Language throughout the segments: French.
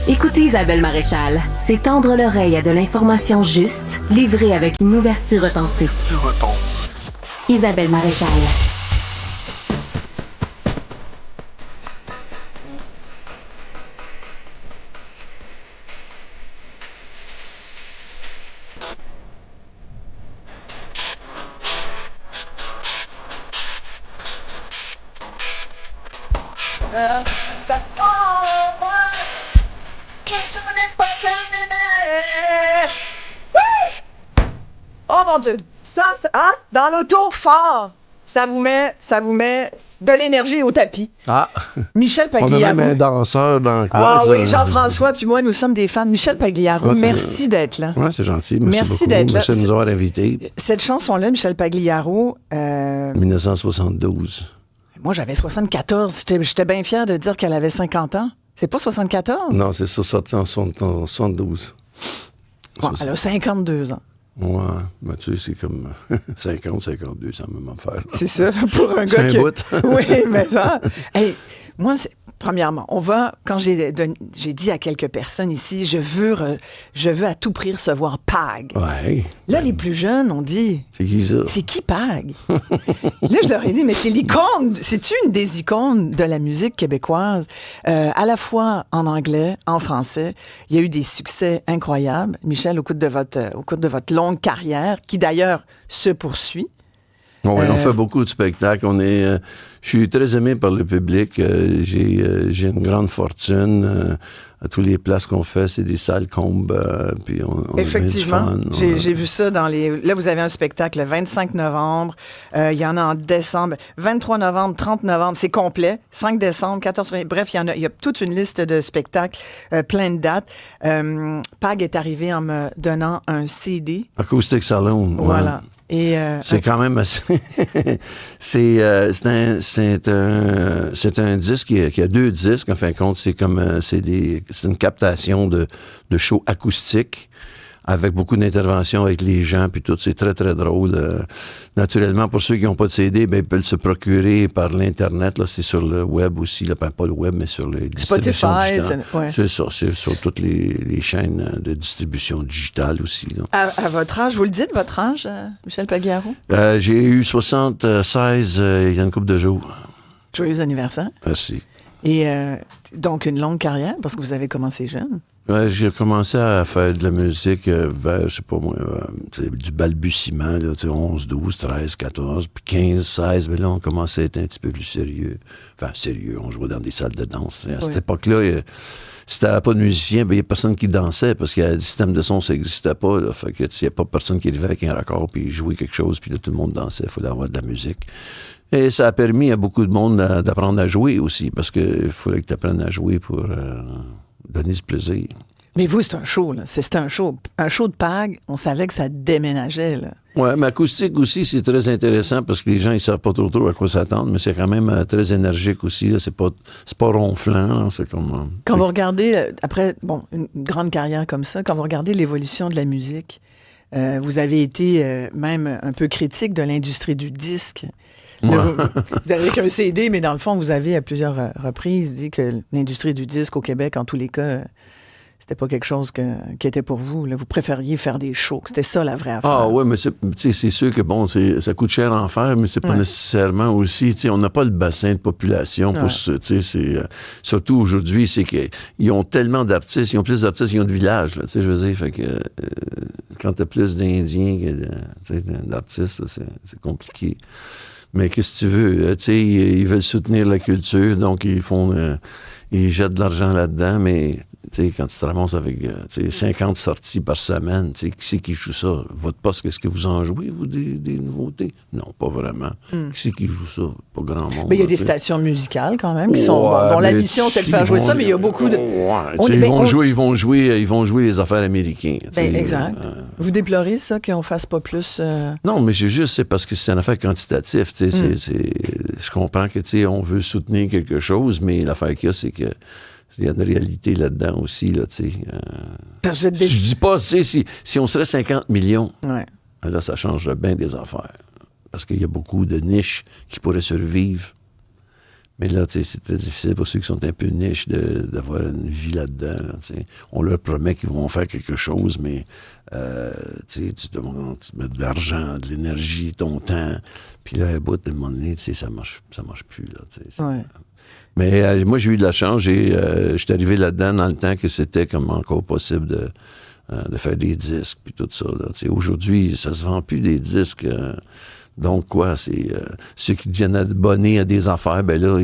Écoutez Isabelle Maréchal, c'est tendre l'oreille à de l'information juste, livrée avec une ouverture authentique. Isabelle Maréchal. Oh mon Dieu! Ça, dans l'auto, fort! Ça vous met de l'énergie au tapis. Ah! Michel On a Pagliaro. même un danseur dans le coin. Ah ça. oui, Jean-François puis moi, nous sommes des fans. Michel Pagliaro, Ouais, c'est merci d'être là. Oui, c'est gentil. Merci beaucoup. d'être là. Merci de nous avoir invités. Cette chanson-là, Michel Pagliaro, 1972. moi j'avais 74. J'étais bien fier de dire qu'elle avait 50 ans. C'est pas 74? Non, c'est ça, sorti en 72. Bon, elle a 52 ans. Ouais, ben, tu sais, c'est comme 50, 52, c'est la même affaire. C'est ça, pour un C'est gars un qui... bout. Oui, mais ça... Hey, moi, premièrement, quand j'ai dit à quelques personnes ici, je veux à tout prix recevoir Pag. Ouais. Là, les plus jeunes ont dit... C'est qui ça? C'est qui Pag? Là, je leur ai dit, mais c'est l'icône. C'est une des icônes de la musique québécoise, à la fois en anglais, en français. Il y a eu des succès incroyables. Michel, au cours de votre longue carrière, qui d'ailleurs se poursuit. On fait beaucoup de spectacles. Je suis très aimé par le public. J'ai une grande fortune. À toutes les places qu'on fait, c'est des salles combes. Puis on Effectivement. a bien du fun. J'ai vu ça dans les... Là, vous avez un spectacle le 25 novembre. Il y en a en décembre. 23 novembre, 30 novembre, c'est complet. 5 décembre, 14 février. Bref, il y a toute une liste de spectacles, plein de dates. Pag est arrivé en me donnant un CD. Acoustic Saloon. Ouais. Voilà. Et, c'est quand même assez... c'est un disque qui a 2 disques, en fin de compte. C'est comme... c'est une captation de shows acoustiques avec beaucoup d'interventions avec les gens, puis tout. C'est très, très drôle. Naturellement, pour ceux qui n'ont pas de CD, ben, ils peuvent se procurer par l'Internet. Là, c'est sur le web aussi. Là, pas le web, mais sur les distributions digitales. Ouais. C'est ça. C'est sur toutes les chaînes de distribution digitale aussi. Là. À votre âge, vous le dites, votre âge, Michel Pagliaro? J'ai eu 76 il y a une couple de jours. Joyeux anniversaire. Merci. Et donc, une longue carrière, parce que vous avez commencé jeune. Ouais, j'ai commencé à faire de la musique vers, je sais pas moi, du balbutiement, là, 11, 12, 13, 14, puis 15, 16, mais là, on commençait à être un petit peu plus sérieux. Enfin, sérieux, on jouait dans des salles de danse. À cette époque-là, si t'avais pas de musicien, ben, il n'y a personne qui dansait, parce que le système de son, ça n'existait pas. Là, fait que il n'y a pas personne qui arrivait avec un raccord, puis jouait quelque chose, puis là, tout le monde dansait. Il fallait avoir de la musique. Et ça a permis à beaucoup de monde d'apprendre à jouer aussi, parce qu'il fallait que tu apprennes à jouer pour donner du plaisir. Mais vous, c'est un show, là. C'était un show. Un show de Pag, on savait que ça déménageait, là. Oui, mais acoustique aussi, c'est très intéressant parce que les gens, ils savent pas trop à quoi s'attendre, mais c'est quand même très énergique aussi, là. C'est pas ronflant, là. C'est comme... Quand vous regardez, après, une grande carrière comme ça, quand vous regardez l'évolution de la musique, vous avez été même un peu critique de l'industrie du disque. Vous avez qu'un CD, mais dans le fond, vous avez à plusieurs reprises dit que l'industrie du disque au Québec, en tous les cas, c'était pas quelque chose qui était pour vous. Là. Vous préfériez faire des shows. C'était ça la vraie affaire. Ah oui, mais c'est sûr que bon, ça coûte cher à en faire, mais c'est pas nécessairement aussi. On n'a pas le bassin de population pour ça. Surtout aujourd'hui, c'est qu'ils ont tellement d'artistes, ils ont plus d'artistes qu'ils ont de villages. Là, je veux dire, fait que quand t'as plus d'Indiens que d'artistes, là, c'est compliqué. Mais qu'est-ce que tu veux? Ils veulent soutenir la culture, donc ils jettent de l'argent là-dedans, mais quand tu te ramasses avec 50 sorties par semaine, qui c'est qui joue ça? Votre poste, qu'est-ce que vous en jouez, vous, des nouveautés? Non, pas vraiment. Qui c'est qui joue ça? Pas grand monde. Mais il y a des stations musicales quand même qui sont dont la mission c'est de faire jouer ça, mais il y a beaucoup de... Ils vont jouer les affaires américaines. Exact. Vous déplorez ça, qu'on fasse pas plus... Non, mais c'est parce que c'est une affaire quantitative. Je comprends que on veut soutenir quelque chose, mais l'affaire qu'il y a, c'est que il y a une réalité là-dedans aussi. Là, je dis pas, si on serait 50 millions, là, ça changerait bien des affaires. Parce qu'il y a beaucoup de niches qui pourraient survivre. Mais là, tu sais, c'est très difficile pour ceux qui sont un peu niches d'avoir une vie là-dedans. Là, tu sais. On leur promet qu'ils vont faire quelque chose, mais tu sais, tu mets de l'argent, de l'énergie, ton temps. Puis là, à bout de moment donné, tu sais, ça marche plus. Là, tu sais, Ouais. Mais moi, j'ai eu de la chance. J'étais arrivé là-dedans dans le temps que c'était comme encore possible de faire des disques, puis tout ça. Là. Tu sais, aujourd'hui, ça se vend plus des disques. Donc, quoi, c'est ceux qui deviennent abonnés à des affaires, ben là,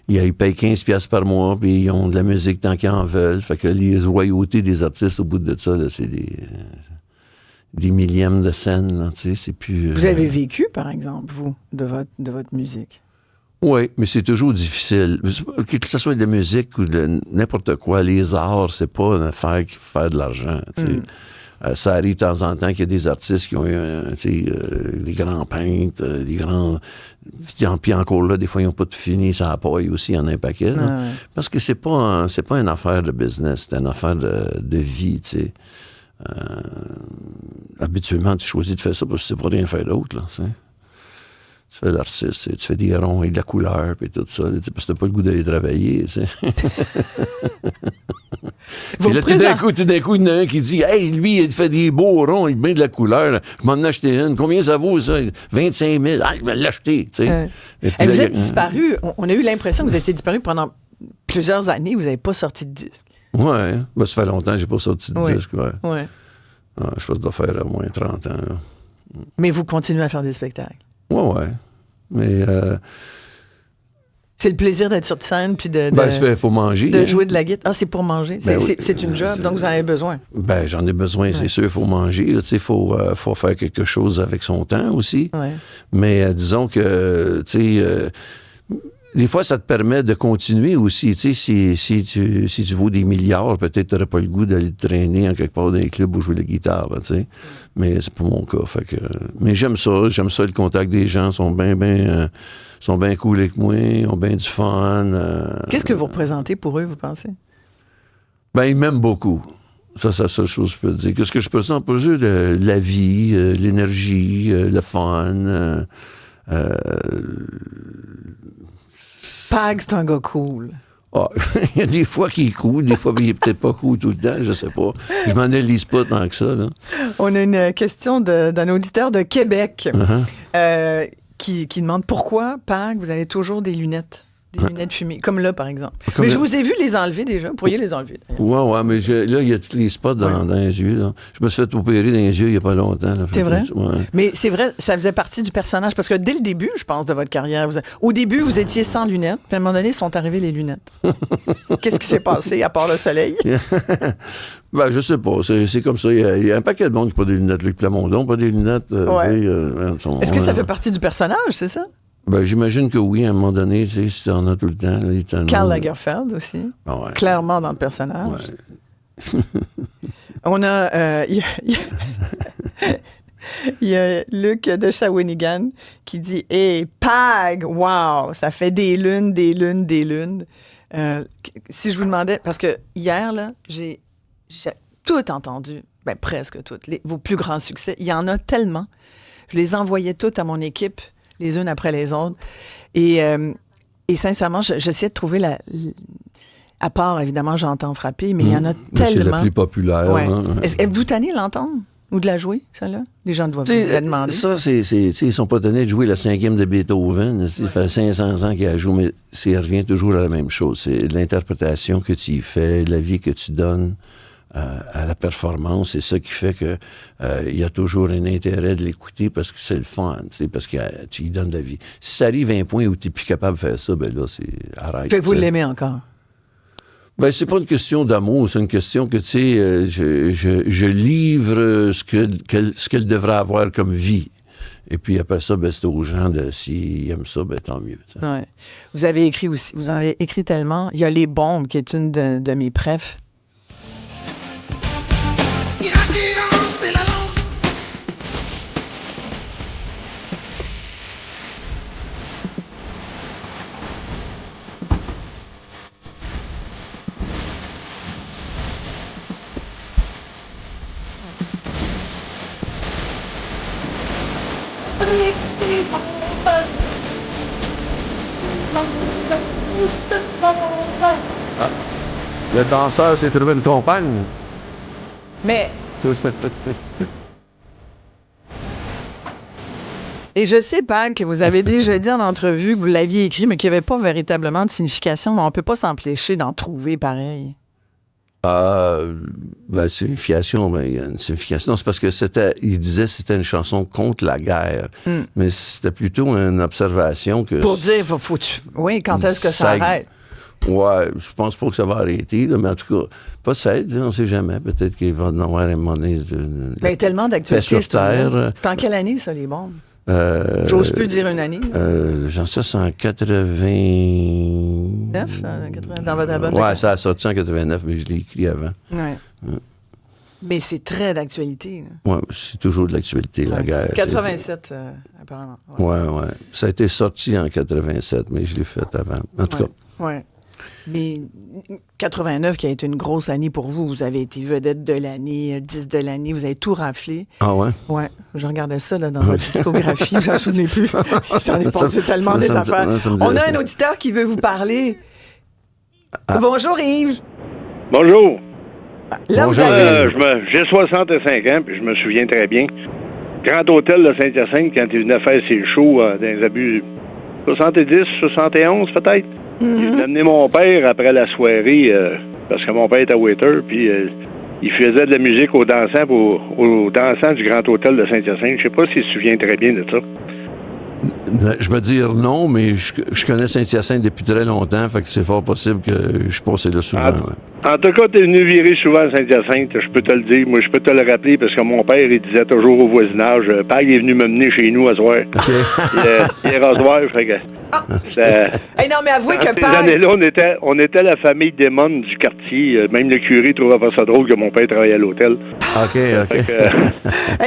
ils payent 15$ par mois, puis ils ont de la musique tant qu'ils en veulent. Fait que les royautés des artistes, au bout de ça, là, c'est des millièmes de scène, là, tu sais, c'est plus... Vous avez vécu, par exemple, vous, de votre musique? Oui, mais c'est toujours difficile. Que ce soit de la musique ou de n'importe quoi, les arts, c'est pas une affaire qui fait faire de l'argent, tu sais. Ça arrive de temps en temps qu'il y a des artistes qui ont eu, les grands peintres, les grands... Puis encore là, des fois, ils n'ont pas tout fini, ça paille aussi, il y en a un paquet. Ouais. Parce que c'est pas une affaire de business, c'est une affaire de vie, tu sais. Habituellement, tu choisis de faire ça parce que tu sais pas rien faire d'autre, là, tu sais. Tu fais l'artiste, tu fais des ronds et de la couleur, puis tout ça, parce que t'as pas le goût d'aller travailler, tu sais. Puis là, tout d'un coup, il y en a un qui dit « Hey, lui, il fait des beaux ronds, il met de la couleur. Je m'en ai acheté une. Combien ça vaut, ça? 25 000. Ah, il va l'acheter. » Puis là, vous êtes disparu. On a eu l'impression que vous étiez disparu pendant plusieurs années. Vous n'avez pas sorti de disque. Oui. Ben, ça fait longtemps que je n'ai pas sorti de disque. Ouais. Ouais. Ah, je pense que ça doit faire au moins 30 ans. Là. Mais vous continuez à faire des spectacles. Oui. Mais... c'est le plaisir d'être sur scène puis faut manger. De jouer de la guitare. Ah, c'est pour manger. C'est une job, donc vous en avez besoin. Ben, j'en ai besoin, c'est sûr. Il faut manger. Il faut faire quelque chose avec son temps aussi. Ouais. Mais disons que, tu sais, des fois, ça te permet de continuer aussi. Tu sais, si tu vaux des milliards, peut-être tu n'aurais pas le goût d'aller te traîner en quelque part dans les clubs où jouer la guitare, tu sais. Mais c'est pas mon cas. Fait que, mais j'aime ça. Le contact des gens sont bien cool avec moi, ils ont bien du fun. Qu'est-ce que vous représentez pour eux, vous pensez? Ben, ils m'aiment beaucoup. Ça, c'est la seule chose que je peux dire. Qu'est-ce que je présente pour eux? La vie, l'énergie, le fun. Pag, c'est un gars cool. Ah, il y a des fois qu'il est cool, des fois il est peut-être pas cool tout le temps, je sais pas. Je m'en analyse pas tant que ça. Là. On a une question d'un auditeur de Québec qui demande pourquoi, Pag, vous avez toujours des lunettes. Des lunettes fumées, comme là, par exemple. Mais je vous ai vu les enlever déjà. Vous pourriez les enlever. Ouais, mais là, il y a tous les spots dans les yeux. Là. Je me suis fait opérer dans les yeux il n'y a pas longtemps. Là. C'est vrai? Ouais. Mais c'est vrai, ça faisait partie du personnage. Parce que dès le début, je pense, de votre carrière, au début, vous étiez sans lunettes. Puis à un moment donné, sont arrivées les lunettes. Qu'est-ce qui s'est passé, à part le soleil? Ben, je sais pas. C'est comme ça. Il y a un paquet de monde qui n'a pas des lunettes. Luc Plamondon, pas des lunettes. Est-ce que ça fait partie du personnage, c'est ça? Ben, j'imagine que oui, à un moment donné, tu sais, si t'en as tout le temps. Là, Karl Lagerfeld aussi. Ah ouais. Clairement dans le personnage. Ouais. On a... il y a Luc de Shawinigan qui dit « Hey, Pag, wow, ça fait des lunes. » Si je vous demandais... Parce que hier, là, j'ai tout entendu, ben presque tout, vos plus grands succès. Il y en a tellement. Je les envoyais toutes à mon équipe, les unes après les autres. Et sincèrement, j'essayais de trouver à part, évidemment, J'entends frapper, mais il y en a tellement. C'est la plus populaire. Ouais. Hein? Êtes-vous tanné de l'entendre ou de la jouer, celle-là? Les gens doivent vous la demander. Ça, ils sont pas tannés de jouer la 5e de Beethoven. Ça fait 500 ans qu'il a joué, mais ça revient toujours à la même chose. C'est l'interprétation que tu y fais, la vie que tu donnes à la performance. C'est ça qui fait que il y a toujours un intérêt de l'écouter parce que c'est le fun, parce que tu y donnes de la vie. Si ça arrive à un point où tu n'es plus capable de faire ça, ben là, c'est arrête. Fait que vous l'aimez encore? Ben, c'est pas une question d'amour, c'est une question que, tu sais, je livre ce qu'elle devrait avoir comme vie. Et puis après ça, ben, c'est aux gens s'ils aiment ça, ben, tant mieux. Ouais. Vous avez écrit aussi, vous en avez écrit tellement. Il y a Les Bombes, qui est une de mes préfs. C'est la langue. Le danseur s'est trouvé une compagne. Mais... Et je sais, Pag, que vous avez déjà dit en entrevue que vous l'aviez écrit, mais qu'il n'y avait pas véritablement de signification, mais on ne peut pas s'empêcher d'en trouver pareil. Signification, il y a une signification. Non, c'est parce que il disait que c'était une chanson contre la guerre. Mais c'était plutôt une observation que... Pour dire, oui, quand est-ce que ça arrête? Ouais, je pense pas que ça va arrêter, là, mais en tout cas, pas ça, on ne sait jamais. Peut-être qu'il va en avoir un moment donné. Ben, tellement d'actualités. Sur Terre. C'est en quelle année, ça, les bombes? J'ose plus dire une année. J'en sais, c'est en 89, dans votre album? Ouais, ça a sorti en 89, mais je l'ai écrit avant. Ouais. Mais c'est très d'actualité. Oui, c'est toujours de l'actualité, la guerre. 87, apparemment. Ouais. Ça a été sorti en 87, mais je l'ai fait avant. En tout cas. Oui. Mais 89, qui a été une grosse année pour vous. Vous avez été vedette de l'année, 10 de l'année, vous avez tout raflé. Ah ouais? Oui. Je regardais ça dans votre discographie, je m'en souvenais plus. J'en ai passé tellement des affaires. On a un auditeur qui veut vous parler. Bonjour Yves. Bonjour. Là, Bonjour. vous avez... J'ai 65 ans, puis je me souviens très bien. Grand Hôtel de Saint-Hyacinthe, quand il venait faire ses shows dans les abus 70, 71 peut-être. Il venait amener mon père après la soirée, parce que mon père était waiter, puis il faisait de la musique aux dansants du Grand Hôtel de Saint-Hyacinthe. Je sais pas s'il se souvient très bien de ça. Je veux dire non, mais je connais Saint-Hyacinthe depuis très longtemps, fait que c'est fort possible que je passais là souvent. En tout cas, t'es venu virer souvent à Saint-Hyacinthe, je peux te le dire. Moi, je peux te le rappeler parce que mon père, il disait toujours au voisinage, Pag est venu me mener chez nous à soir. Hier à soir, fait que... non, mais avouez que ces Pag... années-là, on était la famille démon du quartier. Même le curé trouvait pas ça drôle que mon père travaillait à l'hôtel. OK.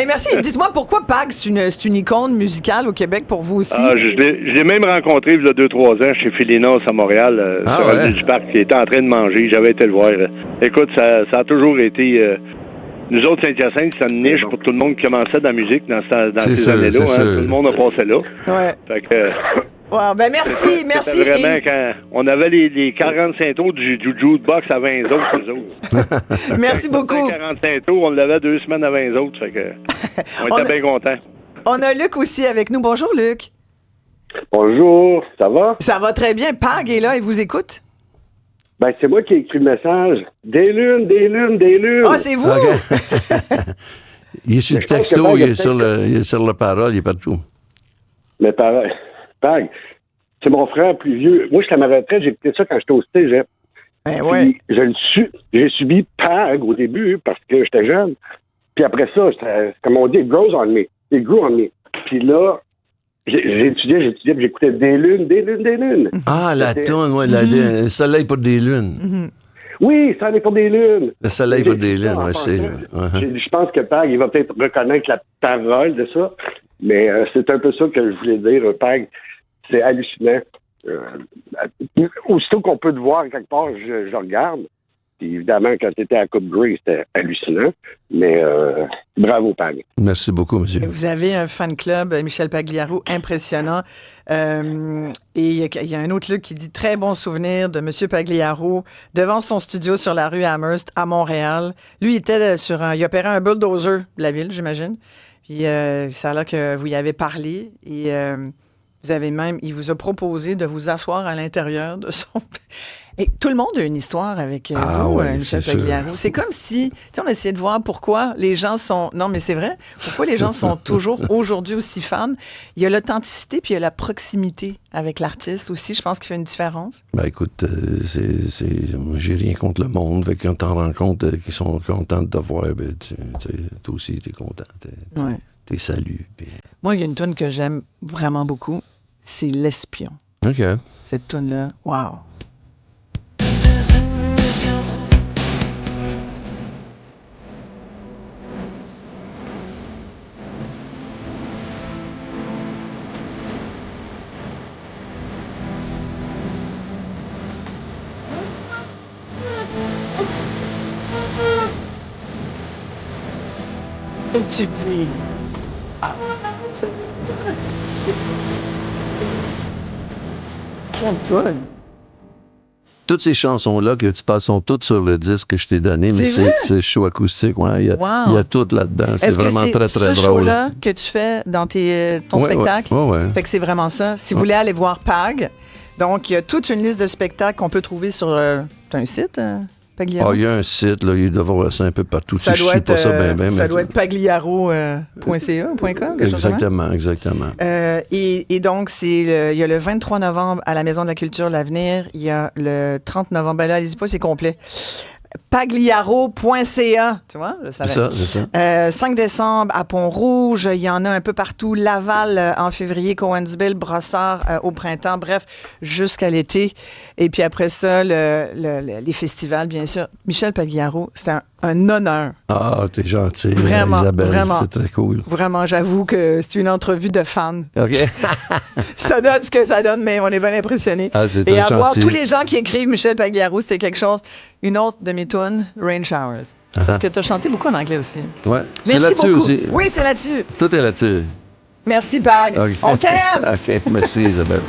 Merci. Dites-moi pourquoi Pag, c'est une icône musicale au Québec pour vous aussi? Je l'ai même rencontré il y a 2-3 ans chez Félinas à Montréal, sur l'avenue du Parc, qui était en train de manger. J'avais été le voir. Écoute, ça a toujours été... nous autres, Saint-Hyacinthe, c'est une niche pour tout le monde qui commençait dans la musique dans ces années-là. Tout le monde a passé là. Ouais. Fait que... Wow, ben merci. C'était vraiment quand on avait les 45 tours du jukebox à 20 autres, nous autres. Merci beaucoup. 45 tours, on l'avait 2 semaines à 20 autres, fait que on était bien contents. On a Luc aussi avec nous. Bonjour, Luc. Bonjour, ça va? Ça va très bien. Pag est là et vous écoute? Ben, c'est moi qui ai écrit le message. Des lunes, des lunes, des lunes. Ah, c'est vous? Okay. Il est sur le texto, il est sur le parole, il est partout. Mais Pag, c'est mon frère plus vieux. Moi, j'étais à ma retraite, j'ai écouté ça quand j'étais au cégep. Ben ouais. J'ai subi Pag au début parce que j'étais jeune. Puis après ça, comme on dit, it grows on me. It grew on me. Puis là, j'ai étudié, puis j'écoutais des lunes, des lunes, des lunes. Ah, la toune, ouais, le soleil pour des lunes. Oui, ça en est pour des lunes. Le soleil pour des lunes, ouais, c'est... Je pense que Pag, il va peut-être reconnaître la parole de ça, mais c'est un peu ça que je voulais dire, Pag. C'est hallucinant. Aussitôt qu'on peut te voir quelque part, je regarde. Puis évidemment, quand tu étais à Coupe Grey, c'était hallucinant. Mais bravo, Pag. Merci beaucoup, monsieur. Vous avez un fan club, Michel Pagliaro, impressionnant. Et il y a un autre Luc qui dit très bon souvenir de M. Pagliaro devant son studio sur la rue Amherst à Montréal. Lui, il était il opérait un bulldozer de la ville, j'imagine. Puis ça a l'air que vous y avez parlé et il vous a proposé de vous asseoir à l'intérieur de son... Et tout le monde a une histoire avec vous, Michel Pagliaro. C'est comme si, on essayait de voir pourquoi les gens sont... Non, mais c'est vrai. Pourquoi les gens sont toujours aujourd'hui aussi fans. Il y a l'authenticité puis il y a la proximité avec l'artiste aussi. Je pense qu'il fait une différence. Ben écoute, moi, j'ai rien contre le monde. Fait que quand t'en rends compte qu'ils sont contents de te voir, ben, toi aussi, t'es content. T'es salut. Puis... Moi, il y a une tune que j'aime vraiment beaucoup. C'est L'Espion. OK. Cette tune-là, wow. Tu dis... Toutes ces chansons-là que tu passes sont toutes sur le disque que je t'ai donné, mais c'est show acoustique. Ouais. Il y a tout là-dedans. C'est vraiment très, très drôle. Est-ce que c'est ce show-là que tu fais dans ton spectacle? Oui. Fait que c'est vraiment ça. Si vous voulez aller voir PAG, donc il y a toute une liste de spectacles qu'on peut trouver sur... T'as un site, Pagliaro? Il y a un site, là, il doit y avoir ça un peu partout. Ça doit être, pas ça bien. Ça doit être pagliaro.ca.com, Exactement. Et donc, il y a le 23 novembre à la Maison de la Culture L'Avenir. Il y a le 30 novembre. Ben là, allez-y pas, c'est complet. Pagliaro.ca, tu vois, je savais. C'est ça. 5 décembre à Pont-Rouge, il y en a un peu partout. Laval en février, Cowansville, Brossard au printemps, bref, jusqu'à l'été. Et puis après ça, les festivals, bien sûr. Michel Pagliaro, c'était un honneur. Ah, t'es gentil, vraiment, Isabelle, vraiment, c'est très cool. Vraiment, j'avoue que c'est une entrevue de fan. OK. Ça donne ce que ça donne, mais on est bien impressionnés. Ah, c'est Et très à voir gentil. tous les gens qui écrivent Michel Pagliaro, c'est quelque chose. Une autre de mes tunes, Rain Showers. Parce que tu as chanté beaucoup en anglais aussi. Ouais. C'est Merci là-dessus beaucoup. aussi. Oui, c'est là-dessus. Tout est là-dessus. Merci, Pag. OK. On t'aime. OK. Merci, Isabelle.